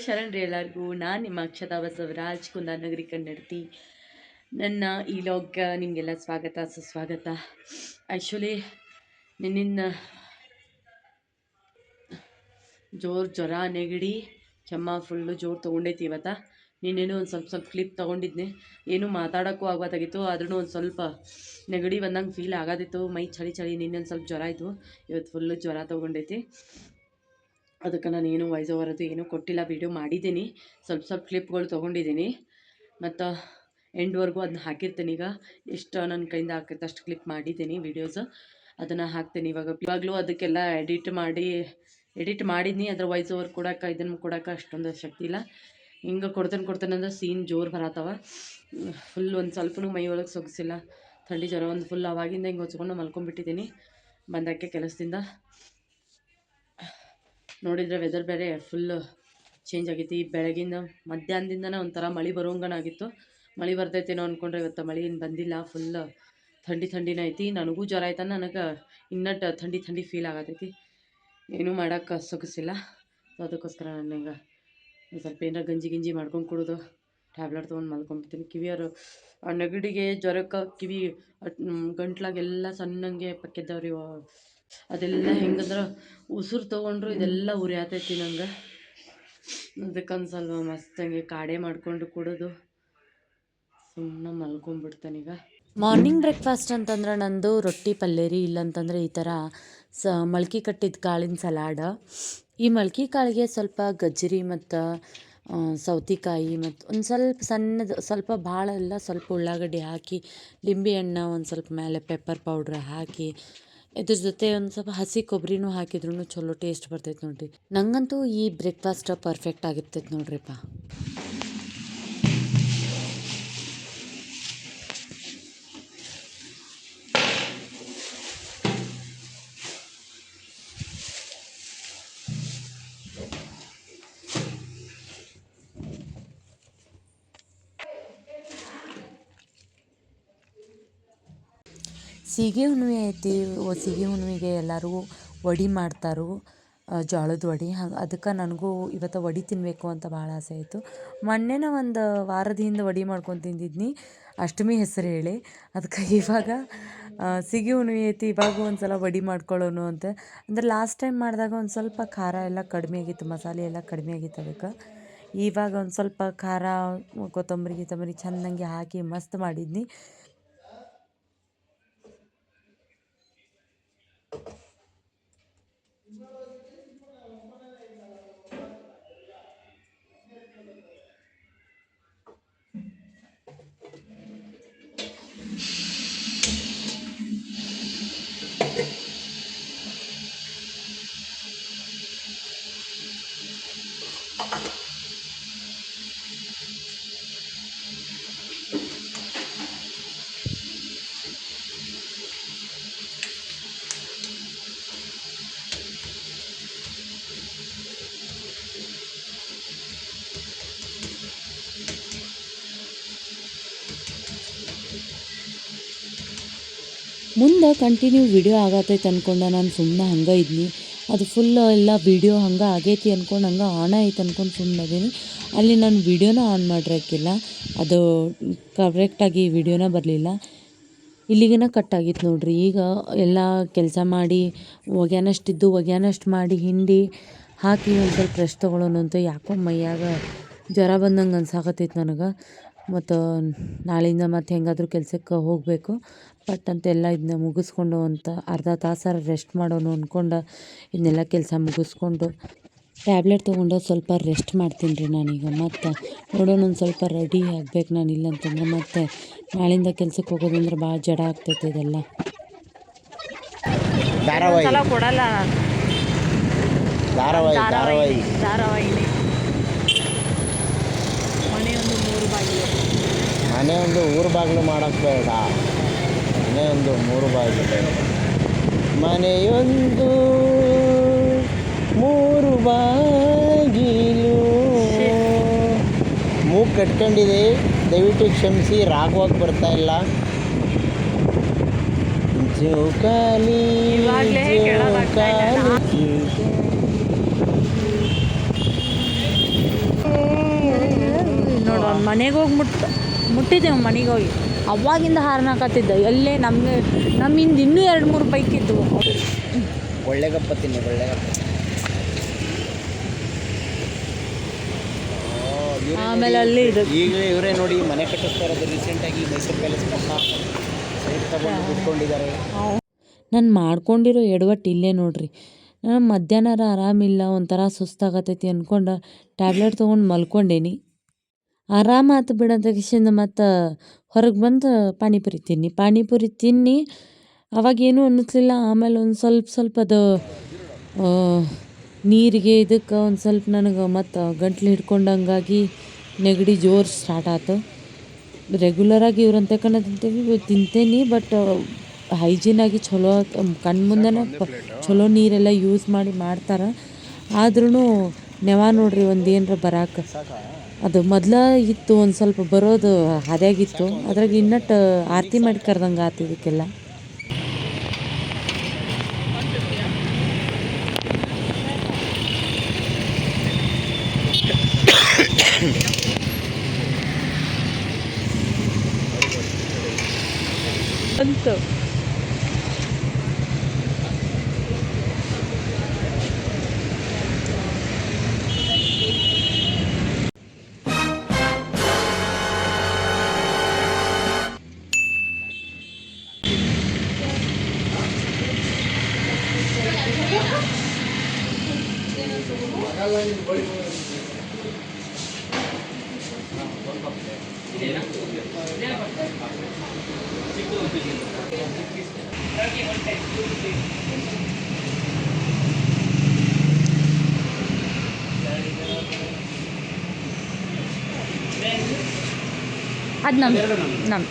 ಶರಣ್ರಿ ಎಲ್ಲರಿಗೂ. ನಾನು ನಿಮ್ಮ ಅಕ್ಷತಾ ಬಸವರಾಜ್ ಕುಂದಾನಗರಿ ಕನ್ನಡತಿ. ನನ್ನ ಈ ಲಾಗ್ ನಿಮಗೆಲ್ಲ ಸ್ವಾಗತ ಸುಸ್ವಾಗತ. ಆ್ಯಕ್ಚುಲಿ ನಿನ್ನಿಂದ ಜ್ವರ ನೆಗಡಿ ಕೆಮ್ಮ ಫುಲ್ಲು ಜೋರು ತೊಗೊಂಡೈತಿ ಇವತ್ತು. ನಿನ್ನೇನು ಒಂದು ಸ್ವಲ್ಪ ಕ್ಲಿಪ್ ತೊಗೊಂಡಿದ್ನಿ, ಏನೂ ಮಾತಾಡೋಕ್ಕೂ ಆಗತ್ತಾಗಿತ್ತು. ಆದ್ರೂ ಒಂದು ಸ್ವಲ್ಪ ನೆಗಡಿ ಬಂದಂಗೆ ಫೀಲ್ ಆಗೋದಿತ್ತು, ಮೈ ಚಳಿ ನಿನ್ನೆ ಸ್ವಲ್ಪ ಜ್ವರ ಇತ್ತು, ಇವತ್ತು ಫುಲ್ಲು ಜ್ವರ ತೊಗೊಂಡೈತಿ. ಅದಕ್ಕೆ ನಾನು ಏನು ವಾಯ್ಸ್ ಓವರದು ಏನೂ ಕೊಟ್ಟಿಲ್ಲ, ವೀಡಿಯೋ ಮಾಡಿದ್ದೀನಿ, ಸ್ವಲ್ಪ ಕ್ಲಿಪ್ಗಳು ತೊಗೊಂಡಿದ್ದೀನಿ. ಮತ್ತು ಎಂಡ್ವರೆಗೂ ಅದನ್ನ ಹಾಕಿರ್ತೀನಿ. ಈಗ ಎಷ್ಟು ನನ್ನ ಕೈಯಿಂದ ಹಾಕಿರ್ತೆ ಅಷ್ಟು ಕ್ಲಿಪ್ ಮಾಡಿದ್ದೀನಿ ವೀಡಿಯೋಸ್, ಅದನ್ನು ಹಾಕ್ತೀನಿ. ಇವಾಗಲೂ ಅದಕ್ಕೆಲ್ಲ ಎಡಿಟ್ ಮಾಡಿದ್ನಿ. ಅದ್ರ ವಾಯ್ಸ್ ಓವರ್ ಇದನ್ನು ಕೊಡೋಕೆ ಅಷ್ಟೊಂದು ಶಕ್ತಿ ಇಲ್ಲ. ಹಿಂಗೆ ಕೊಡ್ತೇನೆ ಅಂದ್ರೆ ಸೀನ್ ಜೋರು ಬರತ್ತವ. ಫುಲ್ ಒಂದು ಸ್ವಲ್ಪನೂ ಮೈ ಒಳಗೆ ಸೊಗಸಿಲ್ಲ, ಥಂಡಿ ಜ್ವರ ಒಂದು ಫುಲ್ ಅವಾಗಿಂದ ಹಿಂಗೆ ಹೊಚ್ಕೊಂಡು ಮಲ್ಕೊಂಡ್ಬಿಟ್ಟಿದ್ದೀನಿ ಬಂದಕ್ಕೆ ಕೆಲಸದಿಂದ. ನೋಡಿದರೆ ವೆದರ್ ಬೇರೆ ಫುಲ್ಲು ಚೇಂಜ್ ಆಗೈತಿ. ಬೆಳಗಿಂದ ಮಧ್ಯಾಹ್ನದಿಂದನೇ ಒಂಥರ ಮಳೆ ಬರೋಂಗನಾಗಿತ್ತು. ಮಳೆ ಬರ್ತೈತೇನೋ ಅಂದ್ಕೊಂಡ್ರೆ ಇವತ್ತು ಮಳೆ ಏನು ಬಂದಿಲ್ಲ. ಫುಲ್ ಥಂಡಿನೇ ಐತಿ. ನನಗೂ ಜ್ವರ ಆಯ್ತು, ನನಗೆ ಇನ್ನಟ್ಟು ಥಂಡಿ ಫೀಲ್ ಆಗತೈತಿ. ಏನೂ ಮಾಡೋಕ್ಕೆ ಸೊಗಸಿಲ್ಲ. ಸೊ ಅದಕ್ಕೋಸ್ಕರ ನಾನು ಈಗ ಸ್ವಲ್ಪ ಏನಾರ ಗಂಜಿ ಮಾಡ್ಕೊಂಡು ಕುಡಿದು ಟ್ಯಾಬ್ಲೆಟ್ ತೊಗೊಂಡು ಮಲ್ಕೊಂಡ್ಬಿಡ್ತೀನಿ. ಕಿವಿಯರು ನೆಗಡಿಗೆ ಜ್ವರಕ್ಕೆ ಕಿವಿ ಗಂಟ್ಲಾಗೆಲ್ಲ ಸಣ್ಣಂಗೆ ಪಕ್ಕಿದ್ದವ್ರಿ. ಅದೆಲ್ಲ ಹೆಂಗಂದ್ರೆ ಉಸಿರು ತೊಗೊಂಡ್ರು ಇದೆಲ್ಲ ಉರಿ ಆತೈತಿ ನಂಗೆ. ಅದಕ್ಕೊಂದು ಸ್ವಲ್ಪ ಮಸ್ತಂಗೆ ಕಾಡೆ ಮಾಡಿಕೊಂಡು ಕುಡಿದು ಸುಮ್ಮನೆ ಮಲ್ಕೊಂಡ್ಬಿಡ್ತೇನೆ. ಮಾರ್ನಿಂಗ್ ಬ್ರೇಕ್ಫಾಸ್ಟ್ ಅಂತಂದ್ರೆ ನಂದು ರೊಟ್ಟಿ ಪಲ್ಯ ರೀ, ಇಲ್ಲಂತಂದ್ರೆ ಈ ಥರ ಮೊಳ್ಕೆ ಕಟ್ಟಿದ ಕಾಳಿನ ಸಲಾಡ್. ಈ ಮೊಳ್ಕೆ ಕಾಳಿಗೆ ಸ್ವಲ್ಪ ಗಜ್ಜರಿ ಮತ್ತು ಸೌತೆಕಾಯಿ ಮತ್ತು ಒಂದು ಸ್ವಲ್ಪ ಸಣ್ಣದು, ಸ್ವಲ್ಪ ಭಾಳ ಎಲ್ಲ, ಸ್ವಲ್ಪ ಉಳ್ಳಾಗಡ್ಡಿ ಹಾಕಿ, ಲಿಂಬೆ ಹಣ್ಣು ಒಂದು ಸ್ವಲ್ಪ ಮೇಲೆ ಪೆಪ್ಪರ್ ಪೌಡ್ರ್ ಹಾಕಿ, ಇದ್ರ ಜೊತೆ ಒಂದು ಸ್ವಲ್ಪ ಹಸಿ ಕೊಬ್ಬರಿನೂ ಹಾಕಿದ್ರೂ ಚಲೋ ಟೇಸ್ಟ್ ಬರ್ತೈತೆ ನೋಡಿರಿ. ನಂಗಂತೂ ಈ ಬ್ರೇಕ್ಫಾಸ್ಟ್ ಪರ್ಫೆಕ್ಟ್ ಆಗಿರ್ತೈತೆ ನೋಡ್ರಿಪ್ಪ. ಸೀಗೆ ಹುಣ್ಣಿಮೆ ಐತಿ. ಸೀಗೆ ಹುಣ್ಣಿಮೆಗೆ ಎಲ್ಲರೂ ವಡೆ ಮಾಡ್ತಾರೆ, ಜೋಳದ ವಡೆ. ಅದಕ್ಕೆ ನನಗೂ ಇವತ್ತು ವಡೆ ತಿನ್ನಬೇಕು ಅಂತ ಭಾಳ ಆಸೆ ಆಯಿತು. ಮೊನ್ನೆನ ಒಂದು ವಾರದ ಹಿಂದೆ ವಡೆ ಮಾಡ್ಕೊಂಡು ತಿಂದಿದ್ನಿ, ಅಷ್ಟಮಿ ಹೆಸರು ಹೇಳಿ. ಅದಕ್ಕೆ ಇವಾಗ ಸೀಗೆ ಹುಣ್ಣಿಮೆ ಐತಿ, ಇವಾಗ ಒಂದು ಸಲ ವಡೆ ಮಾಡ್ಕೊಳ್ಳೋಣ ಅಂತ. ಅಂದ್ರೆ ಲಾಸ್ಟ್ ಟೈಮ್ ಮಾಡಿದಾಗ ಒಂದು ಸ್ವಲ್ಪ ಖಾರ ಎಲ್ಲ ಕಡಿಮೆ ಆಗಿತ್ತು, ಮಸಾಲೆ ಎಲ್ಲ ಕಡಿಮೆ ಆಗಿತ್ತು. ಅದಕ್ಕೆ ಇವಾಗ ಒಂದು ಸ್ವಲ್ಪ ಖಾರ ಕೊತ್ತಂಬರಿ ಚೆಂದಂಗೆ ಹಾಕಿ ಮಸ್ತ್ ಮಾಡಿದ್ನಿ. ಮುಂದೆ ಕಂಟಿನ್ಯೂ ವಿಡಿಯೋ ಆಗತ್ತೈತೆ ಅಂದ್ಕೊಂಡು ನಾನು ಸುಮ್ಮನೆ ಹಂಗೆ ಇದ್ನಿ. ಅದು ಫುಲ್ ಎಲ್ಲ ವಿಡಿಯೋ ಹಂಗೆ ಆಗೈತಿ ಅಂದ್ಕೊಂಡು ಹಂಗೆ ಆನ್ ಐತೆ ಅಂದ್ಕೊಂಡು ಸುಮ್ಮನೆ ಅದೀನಿ. ಅಲ್ಲಿ ನಾನು ವಿಡಿಯೋನ ಆನ್ ಮಾಡಿರಕ್ಕಿಲ್ಲ, ಅದು ಕರೆಕ್ಟಾಗಿ ವಿಡಿಯೋನ ಬರಲಿಲ್ಲ. ಇಲ್ಲಿಗೇನ ಕಟ್ ಆಗಿತ್ತು ನೋಡ್ರಿ. ಈಗ ಎಲ್ಲ ಕೆಲಸ ಮಾಡಿ ಒಗ್ಯಾನಷ್ಟು ಮಾಡಿ ಹಿಂಡಿ ಹಾಕಿ ಒಂದು ಸ್ವಲ್ಪ ರೆಸ್ಟ್ ತೊಗೊಳ್ಳೋಣ ಅಂತ. ಯಾಕೋ ಮೈಯಾಗ ಜ್ವರ ಬಂದಂಗೆ ಅನ್ಸಾಕತ್ತೈತೆ ನನಗೆ. ಮತ್ತು ನಾಳೆಯಿಂದ ಮತ್ತೆ ಹೆಂಗಾದರೂ ಕೆಲಸಕ್ಕೆ ಹೋಗಬೇಕು. ಬಟ್ ಅಂತೆಲ್ಲ ಇದನ್ನ ಮುಗಿಸ್ಕೊಂಡು ಒಂದು ಅರ್ಧ ತಾಸಾರ ರೆಸ್ಟ್ ಮಾಡೋಣ ಅಂದ್ಕೊಂಡು ಇದನ್ನೆಲ್ಲ ಕೆಲಸ ಮುಗಿಸ್ಕೊಂಡು ಟ್ಯಾಬ್ಲೆಟ್ ತೊಗೊಂಡು ಸ್ವಲ್ಪ ರೆಸ್ಟ್ ಮಾಡ್ತೀನಿ ರೀ ನಾನೀಗ. ಮತ್ತು ನೋಡೋಣ ಒಂದು ಸ್ವಲ್ಪ ರೆಡಿ ಆಗಬೇಕು ನಾನು, ಇಲ್ಲಂತಂದ್ರೆ ಮತ್ತೆ ನಾಳಿಂದ ಕೆಲ್ಸಕ್ಕೆ ಹೋಗೋದಂದ್ರೆ ಭಾಳ ಜಡ ಆಗ್ತೈತೆ ಇದೆಲ್ಲ. ಕೊಡಲ್ಲ ಧಾರಾವಾಹಿಲಿ ಮನೆ ಒಂದು ಊರು ಬಾಗಿಲು ಮಾಡೋಕ್ಕೆ ಬೇಡ, ಮನೆ ಒಂದು 3 ಬಾಗಿಲು, ಮನೆಯೊಂದು 3 ಬಾಗಿಲು. ಮೂಗು ಕಟ್ಕೊಂಡಿದೆ, ದಯವಿಟ್ಟು ಕ್ಷಮಿಸಿ, ರಾಗವಾಗಿ ಬರ್ತಾ ಇಲ್ಲ. ಜೋಕಾಲಿ ಮನೆಗೆ ಹೋಗಿ ಮುಟ್ಟಿದ್ದೆವು ಮನೆಗೆ ಹೋಗಿ ಅವಾಗಿಂದ ಹಾರ್ನ್ ಹಾಕತ್ತಿದ್ದ ಎಲ್ಲೇ ನಮ್ಮಿಂದ ಇನ್ನೂ 2-3 ಬೈಕ್ ಇದ್ದವು. ಒಳ್ಳೆಗಪ್ಪ ತಿನ್ನಿ ಒಳ್ಳೆಗಪ್ಪ. ಆಮೇಲೆ ಅಲ್ಲಿ ಇದು ಈಗ ಇವರೇ ನೋಡಿ ಮನೆ ಕಟ್ಟಿಸ್ತಾ ಇರೋದು ರೀಸೆಂಟಾಗಿ ಮೈಸೂರು ಪ್ಯಾಲೇಸ್ ಪಕ್ಕ ಸೈಟ್ ತಗೊಂಡು ಕೂತ್ಕೊಂಡಿದ್ದಾರೆ. ನಾನು ಮಾಡ್ಕೊಂಡಿರೋ ಎಡವಟ್ಟು ಇಲ್ಲೇ ನೋಡ್ರಿ. ನಾನು ಮಧ್ಯಾಹ್ನ ಆರಾಮಿಲ್ಲ, ಒಂಥರ ಸುಸ್ತಾಗತೈತಿ ಅಂದ್ಕೊಂಡು ಟ್ಯಾಬ್ಲೆಟ್ ತೊಗೊಂಡು ಮಲ್ಕೊಂಡೇನಿ. ಆರಾಮಾತು ಬಿಡೋ ತಕ್ಷಣ ಮತ್ತು ಹೊರಗೆ ಬಂದು ಪಾನಿಪುರಿ ತಿನ್ನಿ ಅವಾಗೇನೂ ಅನ್ನಿಸ್ಲಿಲ್ಲ. ಆಮೇಲೆ ಒಂದು ಸ್ವಲ್ಪ ಅದು ನೀರಿಗೆ ಇದಕ್ಕೆ ಒಂದು ಸ್ವಲ್ಪ ನನಗೆ ಮತ್ತು ಗಂಟ್ಲು ಹಿಡ್ಕೊಂಡಂಗಾಗಿ ನೆಗಡಿ ಜೋರು ಸ್ಟಾರ್ಟ್ ಆಯ್ತು. ರೆಗ್ಯುಲರಾಗಿ ಇವ್ರಂತ ತಿಂತೇನೆ, ಬಟ್ ಹೈಜೀನಾಗಿ ಚಲೋ ಕಣ್ಣು ಮುಂದೆನೇ ಚಲೋ ನೀರೆಲ್ಲ ಯೂಸ್ ಮಾಡ್ತಾರೆ. ಆದ್ರೂ ನೆವ ನೋಡ್ರಿ ಒಂದು ಏನರ ಬರಾಕ ಅದು ಮೊದಲ ಇತ್ತು, ಒಂದು ಸ್ವಲ್ಪ ಬರೋದು ಹದ್ಯಾಗಿತ್ತು. ಅದ್ರಾಗ ಇನ್ನಟ್ಟು ಆರತಿ ಮಾಡಿ ಕರ್ದಂಗೆ ಆತು ಇದಕ್ಕೆಲ್ಲ. ಅಂತ ಅದು ನಮ್ಮ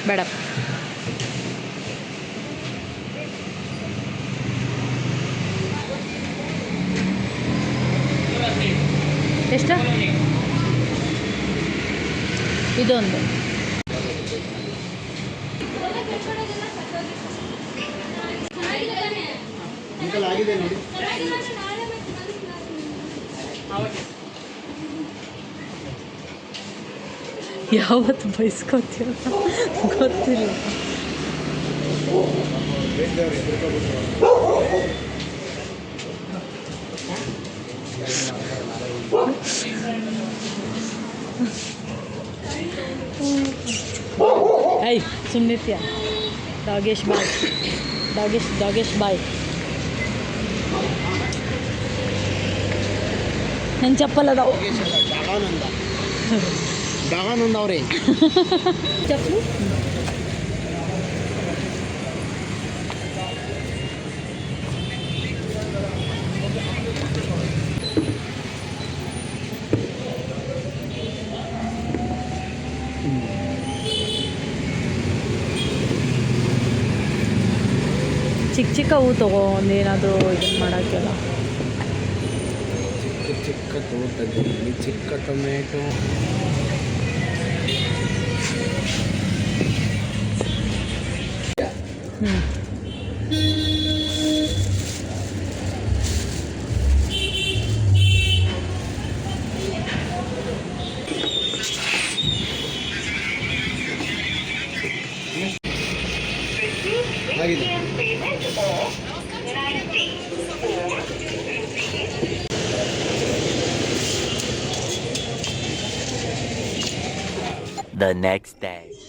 ಬೇಡಪ್ಪ. ಎಷ್ಟು ಇದೊಂದು ಯಾವತ್ತು ಬಯಸ್ಕೊತೀವ ಗೊತ್ತಿಲ್ಲ. ಐ ಸುಮ್ನಿತ್ಯ ಡಾಗೇಶ್ ಬಾಯ್ ನನ್ನ ಚಪ್ಪಲ್ ಅದಾವ. ಅವ್ರಿ ಚಪ್ಪಲು ಚಿಕ್ಕ ಹೂ ತಗೋ, ಒಂದೇನಾದರೂ ಇದನ್ನು ಮಾಡೋಕ್ಕೆಲ್ಲ. ಚಿಕ್ಕ ತೋಟದಲ್ಲಿ ಚಿಕ್ಕ ಟೊಮೆಟೊ. The next day.